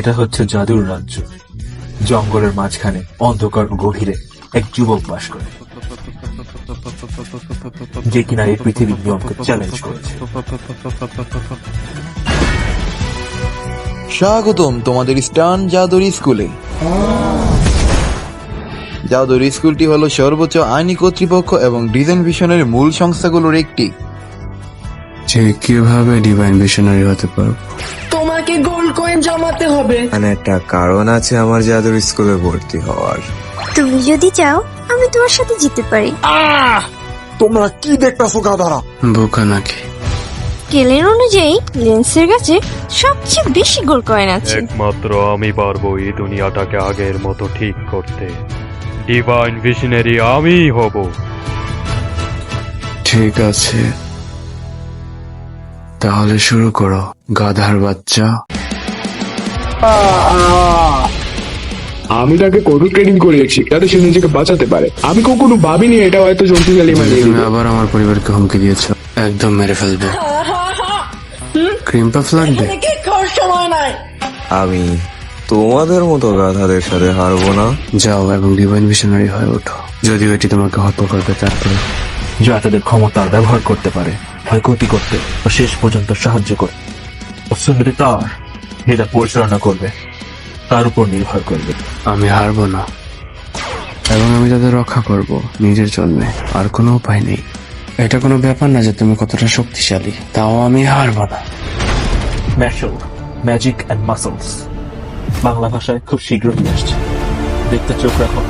এটা হচ্ছে জাদুর রাজ্য। জঙ্গলের মাঝখানে অন্ধকার গভীরে এক যুবক বাস করে, যে কিনা এই পৃথিবীর নিয়মকে চ্যালেঞ্জ করেছে। স্বাগতম তোমাদের স্টান জাদুরি স্কুলে। জাদুরি স্কুলটি হলো সর্বোচ্চ আইনি কর্তৃপক্ষ এবং ডিজাইন ভিশনের মূল সংস্থাগুলোর একটি। যে কিভাবে ডিভাইন মিশনারি হতে পারবো? তোমাকে গোল্ড কয়েন জমাতে হবে। মানে একটা কারণ আছে আমার জাদুর স্কুলে ভর্তি হওয়ার। তুমি যদি চাও আমি তোমার সাথে যেতে পারি। তোমরা কি দেখতেছো গাধারা? বোকা নাকি? স্কেলের অনুযায়ী লেন্সের কাছে সবচেয়ে বেশি গোল্ড কয়েন আছে। একমাত্র আমি পারবো এই দুনিয়াটাকে আগের মতো ঠিক করতে। ডিভাইন ভিশনারি আমি হব। ঠিক আছে, তাহলে শুরু করো গাধার বাচ্চা। আমি তাকে কত ট্রেনিং করিয়েছি যাতে সে নিজেকে বাঁচাতে পারে। আমি কখনো ভাবিনি এটা হয়তো শক্তিশালী মানে। তুমি আবার আমার পরিবারকে হুমকি দিয়েছো, একদম মেরে ফেলবে। ক্রিম পাফ লাগবে? কেক খাওয়ার সময় নাই। আমি তোমাদের মতো গাধাদের সাথে হারবো না। যাও এবং ডিভাইন মিশনারি হয়ে ওঠো। যদিও এটি তোমাকে হত্যা করবে, তারপরে যারা তাদের ক্ষমতা ব্যবহার করতে পারে ক্ষয়ক্ষতি করতে ও শেষ পর্যন্ত সাহায্য করে। অসুন্দরী তার যেটা পরিচালনা করবে তার উপর নির্ভর করবে। আমি হারবো না এবং আমি তাদের রক্ষা করব নিজের জন্য। আর কোনো উপায় নেই। এটা কোনো ব্যাপার না যে তুমি কতটা শক্তিশালী, তাও আমি হারবো না। ম্যাশল, ম্যাজিক অ্যান্ড মাসলস বাংলা ভাষায় খুব শীঘ্রই আসছে। দেখতে চোখ রাখো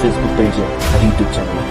ফেসবুক পেজে আর ইউটিউব চ্যানেলে।